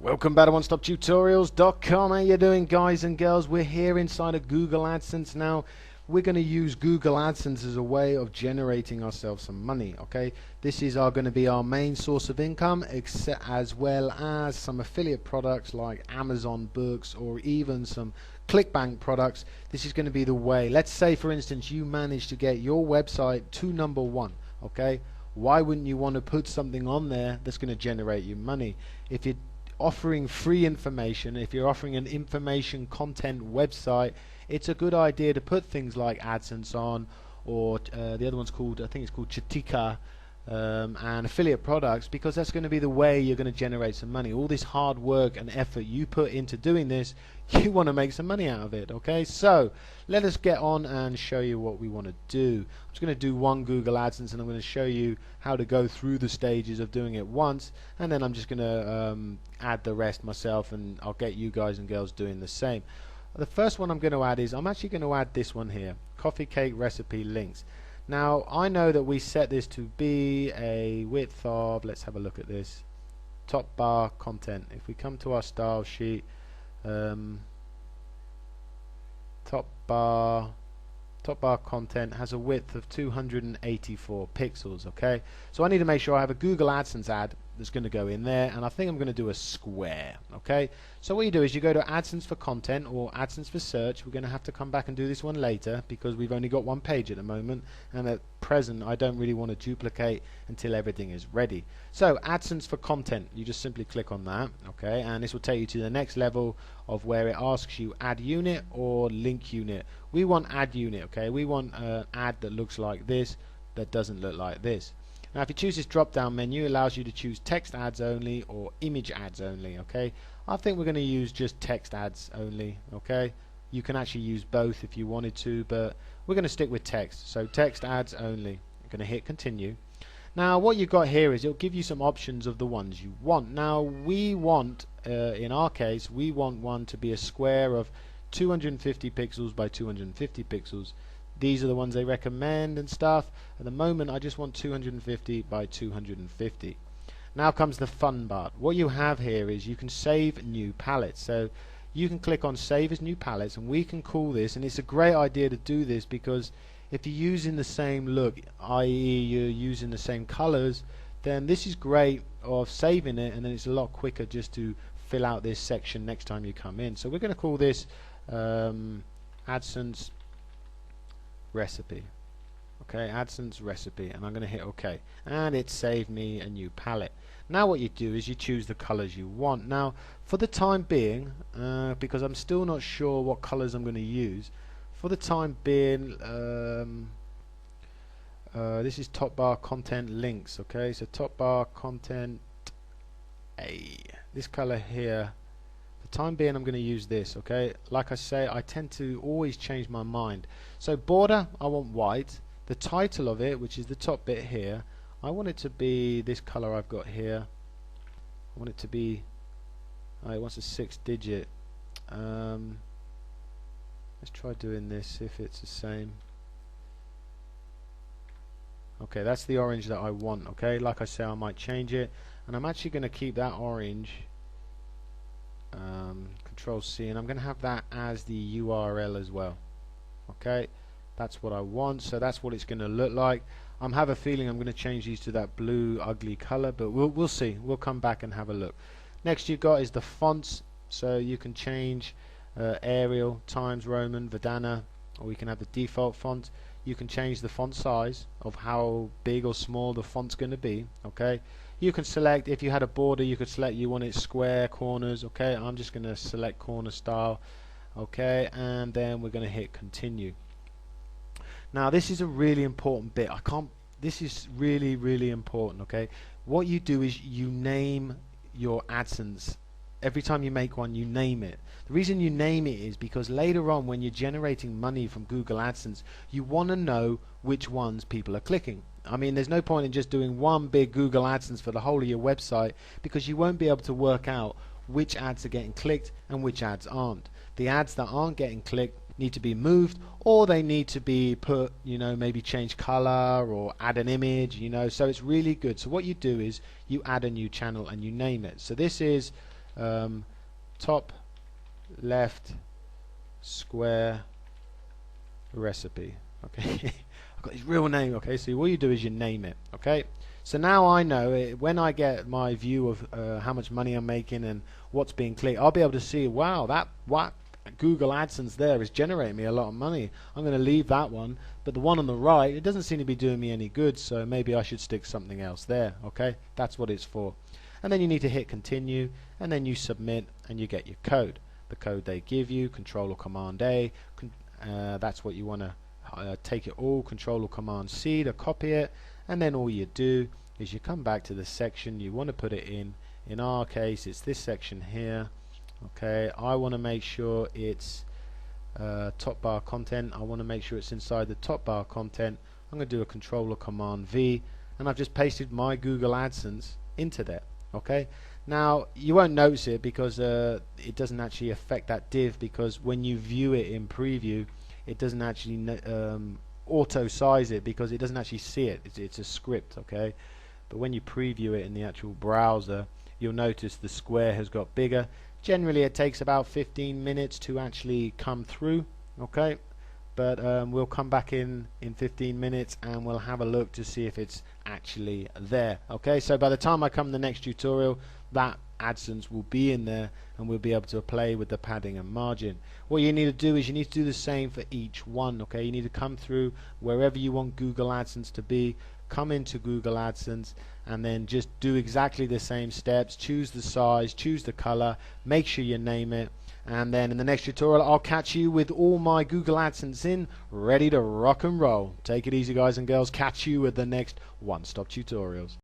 Welcome back to OneStopTutorials.com. How you doing, guys and girls? We're here inside of Google AdSense now. We're going to use Google AdSense as a way of generating ourselves some money. Okay, this is going to be our main source of income, as well as some affiliate products like Amazon Books or even some ClickBank products. This is going to be the way. Let's say, for instance, you manage to get your website to #1. Okay, why wouldn't you want to put something on there that's going to generate you money? If you're offering free information, if you're offering an information content website, it's a good idea to put things like AdSense on, or the other one's called, I think it's called Chatika, and affiliate products, because that's going to be the way you're going to generate some money. All this hard work and effort you put into doing this, you want to make some money out of it. Okay, so let us get on and show you what we want to do. I'm just going to do one Google AdSense, and I'm going to show you how to go through the stages of doing it once, and then I'm just going to add the rest myself, and I'll get you guys and girls doing the same. The first one I'm going to add is, I'm actually going to add this one here, coffee cake recipe links. Now I know that we set this to be a width of, let's have a look at this, top bar content. If we come to our style sheet, top bar content has a width of 284 pixels. Okay, so I need to make sure I have a Google AdSense ad that's going to go in there, and I think I'm going to do a square. Okay, so what you do is you go to AdSense for content or AdSense for search. We're going to have to come back and do this one later because we've only got one page at the moment, and at present I don't really want to duplicate until everything is ready. So AdSense for content, you just simply click on that. Okay, and this will take you to the next level of where it asks you add unit or link unit. We want add unit. Okay, we want an ad that looks like this, that doesn't look like this. Now if you choose this drop down menu, it allows you to choose text ads only or image ads only. Okay, I think we're going to use just text ads only. Okay, you can actually use both if you wanted to, but we're going to stick with text. So text ads only. I'm going to hit continue. Now what you've got here is it'll give you some options of the ones you want. Now we want, in our case, we want one to be a square of 250 pixels by 250 pixels. These are the ones they recommend and stuff. At the moment I just want 250 by 250. Now comes the fun part. What you have here is you can save new palettes. So you can click on save as new palettes, and we can call this, and it's a great idea to do this because if you're using the same look, i.e. you're using the same colors, then this is great of saving it, and then it's a lot quicker just to fill out this section next time you come in. So we're going to call this AdSense recipe. Okay, AdSense recipe, and I'm going to hit OK, and it saved me a new palette. Now what you do is you choose the colors you want. Now for the time being, because I'm still not sure what colors I'm going to use, for the time being, this is top bar content links. Okay, so top bar content A, this color here. Time being I'm going to use this. Okay, like I say, I tend to always change my mind. So border, I want white. The title of it, which is the top bit here, I want it to be this color I've got here. I want it to be, it wants a 6-digit. Let's try doing this if it's the same. Okay, that's the orange that I want. Okay, like I say, I might change it, and I'm actually going to keep that orange. Control C, and I'm going to have that as the URL as well. Okay, that's what I want, so that's what it's going to look like. I have a feeling I'm going to change these to that blue ugly color, but we'll see. We'll come back and have a look. Next you've got is the fonts, so you can change Arial, Times Roman, Verdana, or we can have the default font. You can change the font size of how big or small the font's going to be. Okay, you can select, if you had a border, you could select you want it square, corners. Okay, I'm just going to select corner style. Okay, and then we're going to hit continue. Now this is a really important bit. This is really important. Okay, what you do is you name your AdSense. Every time you make one, you name it. The reason you name it is because later on when you're generating money from Google AdSense, you want to know which ones people are clicking. I mean, there's no point in just doing one big Google AdSense for the whole of your website, because you won't be able to work out which ads are getting clicked and which ads aren't. The ads that aren't getting clicked need to be moved, or they need to be put, maybe change color or add an image, so it's really good. So what you do is you add a new channel and you name it. So this is top left square recipe. Okay, I've got his real name. Okay, so what you do is you name it. Okay, so now I know it, when I get my view of how much money I'm making and what's being clicked, I'll be able to see, wow, that what Google AdSense there is generating me a lot of money. I'm going to leave that one, but the one on the right, it doesn't seem to be doing me any good, so maybe I should stick something else there. Okay, that's what it's for. And then you need to hit continue, and then you submit, and you get your code. The code they give you, Control or Command A, that's what you want to take it all, Control or Command C to copy it, and then all you do is you come back to the section you want to put it in. In our case, it's this section here. Okay, I want to make sure it's top bar content. I want to make sure it's inside the top bar content. I'm going to do a Control or Command V, and I've just pasted my Google AdSense into there. Okay, now you won't notice it because it doesn't actually affect that div, because when you view it in preview, it doesn't actually auto size it, because it doesn't actually see it. It's a script. Okay, but when you preview it in the actual browser, you'll notice the square has got bigger. Generally it takes about 15 minutes to actually come through. Okay, but we'll come back in 15 minutes and we'll have a look to see if it's actually there. Okay, so by the time I come to the next tutorial, that AdSense will be in there and we'll be able to play with the padding and margin. What you need to do is you need to do the same for each one. Okay, you need to come through wherever you want Google AdSense to be, come into Google AdSense, and then just do exactly the same steps. Choose the size, choose the color, make sure you name it, and then in the next tutorial I'll catch you with all my Google AdSense in, ready to rock and roll. Take it easy, guys and girls. Catch you with the next one-stop tutorials.